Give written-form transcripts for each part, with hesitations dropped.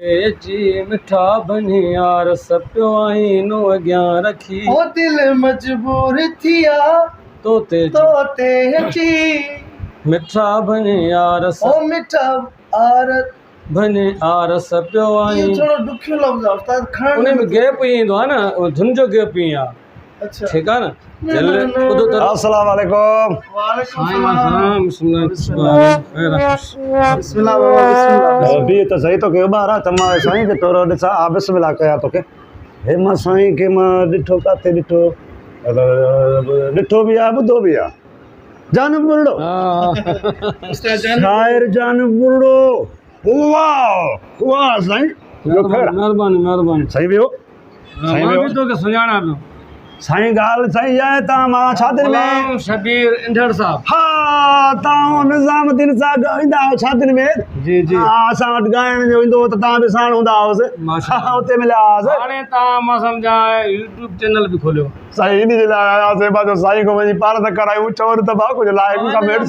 जी मिठा बनियार सपियो I know अॻियां रखी ओ दिल मजबूर थिया तोते ची मिठा बनियार ओ मिठा आर बनियार सपियो आई ये थोड़ा दुखियो लफ्ज़ आहे उस्ताद खण उन में गैप ईंदो आहे न धुन जो गैप ई आहे अच्छा ठीकु आहे न अस्सलाम वालेकुम वालेकुम बिस्मिल्लाह बिस्मिल्लाह बाबा बिस्मिल्लाह बि त सही तो के ॿार त मां साईं खे तोरो ॾिसां बिस्मिल्लाह कयां तोखे हे मां साईं खे मां ॾिठो किथे ॾिठो बि आहे ॿुधो बि आहे जान बुरड़ो उस्ताद जान शाइर जान बुरड़ो वाह वाह साईं महिरबानी सही वियो मां बि तोखे सुञाणा पियो साईं ॻाल्हि सही आहे तव्हां मां शादियुनि में शबीर इंदड़ साहब हा तव्हां निज़ामुद्दीन सां ॻाईंदा आहियो शादियुनि में जी जी असां वटि ॻाइण जो ईंदो त तव्हां बि साण हूंदा हुआसीं हुते मिलिया हुआसीं हाणे तव्हां मां सम्झा यूट्यूब चैनल बि खोलियो साईं इन जे लाइ आयासीं बाजो साईं खां वञी पाण त करायूं चवनि त भाउ कुझु लाइक़ कमेंट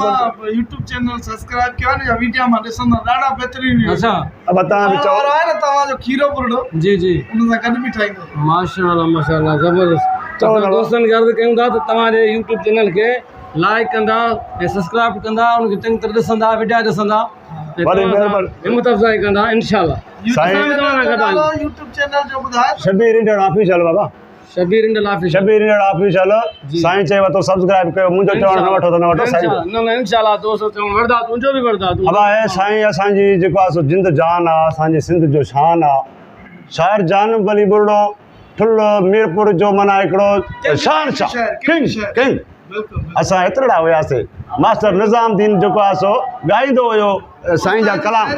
यूट्यूब चैनल सब्सक्राइब कयो न या वीडियो मां ॾिसंदा ॾाढा बहितरीन अच्छा अब तव्हां बि चओ आहे न तव्हांजो खीरो बुरड़ो जी जी उन सां गॾु बि ठाहींदो माशाल्लाह ज़बरदस्त चओ न दोस्तनि खे अर्ज़ु कयूं था त तव्हांजे यूट्यूब चैनल खे लाइक कंदा ऐं सब्सक्राइब कंदा उनखे चङी तरह ॾिसंदा वीडियो ॾिसंदा वरी महिरबानी हिम्मत अफ़ज़ाई कंदा इनशाअल्लाह यूट्यूब चैनल जो ॿुधाए Shabir Indian official Baba Shabir Indar official Shabir Indian official साईं चयो तो सब्सक्राइब कयो मुंहिंजो चवण न वठो त न वठो साईं न इनशाअल्लाह दोस्त चवण वरदा तुंहिंजो बि वरदा तूं अब आहे साईं असांजी जेको आहे सो जिंद जान आहे असांजे सिंध जो शान आहे शाइर जान वली बुरड़ो ठुल्लो मीरपुर जो माना हिकिड़ो शहनशाह किंग किंग असां एतिरा हुयासीं मास्टर निज़ामुद्दीन जेको आहे सो ॻाईंदो हुयो साईं जा कलाम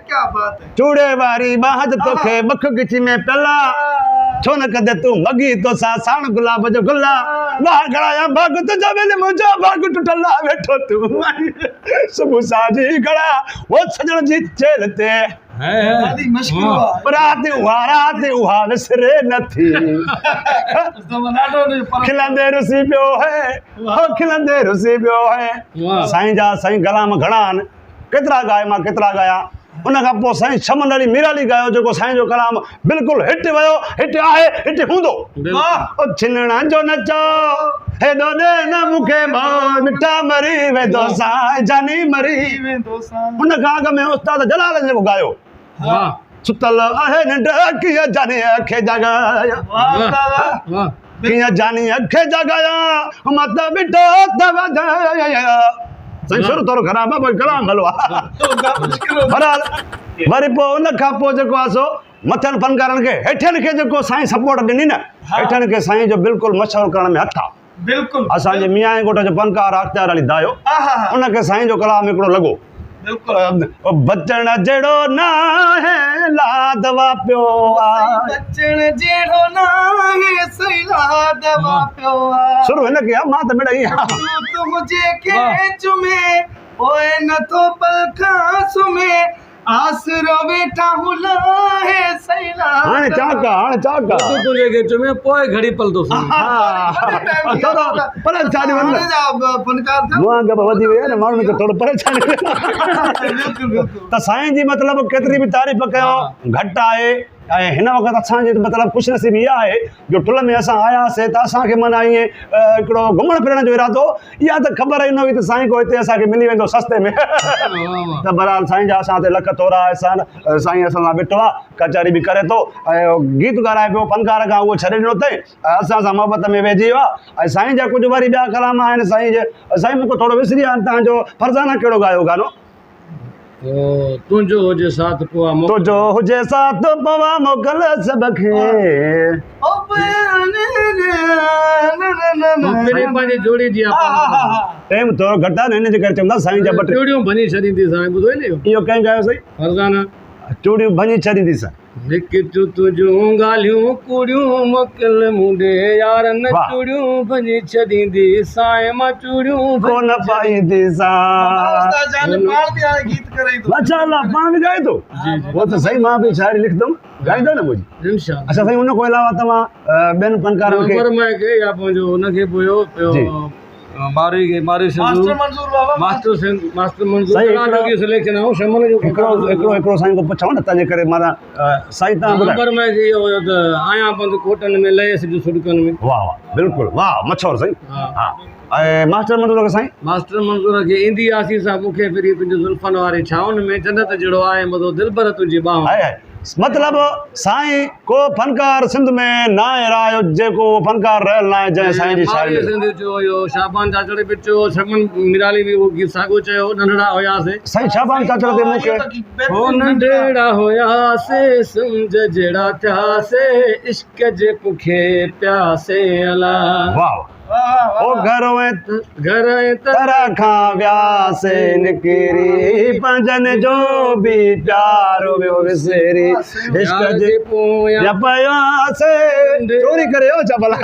क्या बात है चूड़े वारी बाहत तोखे बख गिची में पला छो न कदे तू मगी तो साण गुलाब जो गुला वाह गड़ाया भाग तुझा में मुंहिंजो भाग टुटला वेठो तू सुबह साजी गड़ा वो सजण जी चेल ते ॾाढी मशहूर आहे रात उहा विसरे नथी खिलंदे रुसी पियो है हो खिलंदे रुसी पियो है साईं जा साईं कलाम घणा आहिनि केतिरा ॻाया उन खां पोइ साईं शमन अली मीराली ॻायो जेको साईं जो कलाम बिल्कुलु हिट वियो हिट आहे हिट हूंदो छिनण जो नचो हेॾो ॾे न मूंखे मिठा मरी वेंदो साईं जानी मरी उन खां अॻ में उस्ताद जलाल जेको ॻायो सुतल आहे निंड कीअं जानी अखे जगाया कीअं जानी अखे जगाया मत बिठो त वधाया साईं शुरू थोरो ख़राबु आहे पोइ कलाम भलो आहे वरी पोइ उन खां पोइ जेको आहे सो मथियनि फनकारनि खे हेठियनि खे जेको साईं सपोर्ट ॾिनी न हेठियनि खे साईं जो बिल्कुलु मशहूरु करण में हथु आहे बिल्कुलु असांजे मियां ॻोठ जो फनकार अख़्तियार अली दायो उनखे साईं जो कलाम हिकिड़ो लॻो बचण जहिड़ो न आहे लादवा पियो बचण जहिड़ो न आहे लादवा पियो शुरू हिन खे मां त मिड़ई तूं मुंहिंजे खेच में पोइ नथो पल खां सुम्हे आसरो वेठा हुला है सैला हाणे चाका तू तुझे खेच में पोइ घड़ी पल तो सुन थोरो परेशानी वञ फनकार था मुआ के वधी वई न माण्हुनि खे थोरो परेशानी त साईं जी मतिलबु केतिरी बि तारीफ़ कयो घटि आहे ऐं हिन वक़्तु असांजी मतिलबु ख़ुशनसीबी इहा आहे जो ठुल में असां आयासीं त असांखे माना ईअं हिकिड़ो घुमण फिरण जो इरादो इहा त ख़बर ई न हुई त साईं को हिते असांखे मिली वेंदो सस्ते में त बहरहाल साईं जा असां ते लख थोरा अहसान साईं असां सां बीठो आहे कचहरी बि करे थो ऐं गीत ॻाल्हाए पियो फनकार खां उहो छॾे ॾिनो अथई असां सां मोहबत में वेझी वियो आहे ऐं साईं जा कुझु वरी ॿिया कलाम आहिनि साईं जे साईं मूंखे थोरो विसरी विया आहिनि तव्हांजो फरज़ाना कहिड़ो ॻायो गानो तुंहिंजो हुजे साथ पवा तुंहिंजो हुजे साथ पवा मोकल सभ खे पंहिंजी जोड़ी जी टाइम थोरो घटि आहे न हिन जे करे चवंदा साईं जा ॿ टे चूड़ियूं भञी छॾींदी साईं ॿुधो न इहो कंहिं ॻायो साईं फरज़ाना चूड़ियूं भञी छॾींदी साईं लिखित तुझूं ॻाल्हियूं कूड़ियूं मोकिल मुंडे यारनि चूड़ियूं भञी छॾींदी साईं मां चूड़ियूं कोन पाईंदी उस्ताद जान पाण बि हाणे गीत करे थो माशाअल्लाह पाण बि ॻाए थो वो त सही मां बि शाइरी लिखंदुमि ॻाईंदो न मुंहिंजी इंशाअल्लाह अच्छा साईं उन खां अलावा तव्हां ॿियनि फनकारनि खे फरमाए के या पंहिंजो हुनखे पोयो मारी मास्टर मंजूर बाबा मास्टर मंजूर सही, करण जो की सिलेक्शन आहे शमन जो हिकिड़ो साईं को पुछां न तंहिंजे करे माना साईं तव्हां ॿुधायो नंबर में इहो हुयो त आया बंदि कोटनि में लहे सिधो सुडकनि में वाह वाह बिल्कुलु वाह मछोर साईं हा। हा ऐं मास्टर मंजूर खे साईं मास्टर मंज़ूर खे ईंदी आसी सां मूंखे फिरी तुंहिंजे ज़ुल्फनि वारी छाउनि में जन्नत जहिड़ो आहे मज़ो दिलबर तुंहिंजी बाह आहे मतिलबु साईं को फनकार सिंध में न आहे रहियो जेको फनकार रहियल न आहे जंहिं साईं जी शाइरी सिंध चयो इहो शाबान चाचड़े बि चयो शमन मिराली बि उहो गीत साॻियो चयो नंढड़ा हुयासीं साईं शाबान चाचड़ ते मूंखे हो नंढड़ा हुयासीं सम्झ जहिड़ा थियासीं इश्क जे पुखे प्यासे अला वाह ओ घर ऐं घर तरह खां वियासीं निकिरी पंजनि जो बि प्यारो वियो विसरी इश्क जे पोयां पयासीं चोरी करे हो छा भला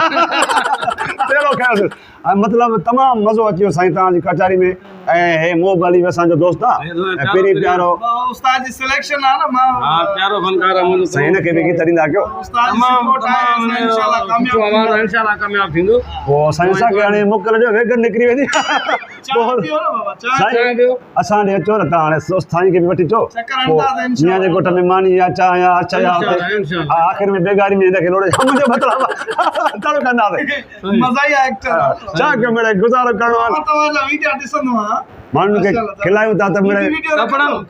तेरो ख़्यालु ऐं मतिलबु तमामु मज़ो अची वियो साईं तव्हांजी कचहरी में ऐं हे मोब अली असांजो दोस्त आहे ऐं पहिरीं प्यारो उस्ताद जी सिलेक्शन आहे न मां हा प्यारो फनकार आहे मुंहिंजो साईं हिनखे बि गीत ॾींदा कयो उस्ताद जी सपोर्ट आहे इंशाल्लाह कामयाब इंशाल्लाह कामयाब थींदो पोइ साईं असांखे हाणे मोकल ॾियो वेगन निकिरी वेंदी चाय पियो न बाबा चाय साईं असां ॾे अचो न तव्हां हाणे साईं खे बि वठी अचो चकर अंदाज़ पोइ इंशाल्लाह जीअं जे घोट में मानी या चांहि या अच्छा या इंशाल्लाह। हा आख़िर में बेगारी में हिनखे लोड़े मुंहिंजो मतिलबु चलो कंदासीं मज़ा ई आहे एक्टर छा कयो मिड़े गुज़ारो करिणो आहे मां तव्हांजा वीडियो ॾिसंदो आहियां माण्हुनि खे खिलायूं था त मिड़े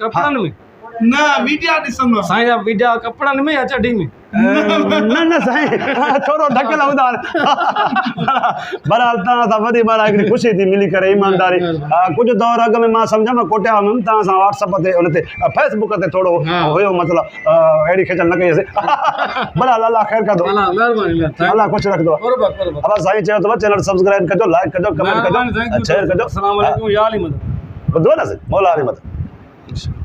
कपड़नि में न वीडियो ॾिसंदो आहियां साईं जा वीडिया कपड़नि में या चढ़ी में न साईं थोरो ढकियल हूंदा बहरहाल तव्हां सां वॾी ॿार हिकिड़ी ख़ुशी थी मिली करे ईमानदारी कुझु दौर अॻु में मां सम्झां मां कोटिया हुयुमि तव्हां सां व्हाट्सअप ते हुन ते फेसबुक ते थोरो हुयो मतिलबु अहिड़ी खिचल न कईसीं बहरहाल अलाह ख़ैर कंदो महिरबानी अलाह ख़ुशि रखंदो अब साईं चयो अथव चैनल सब्सक्राइब कजो लाइक कजो कमेंट कजो शेयर कजो अस्सलाम वालेकुम या अली मदद ॿुधो न साईं मौला अली मदद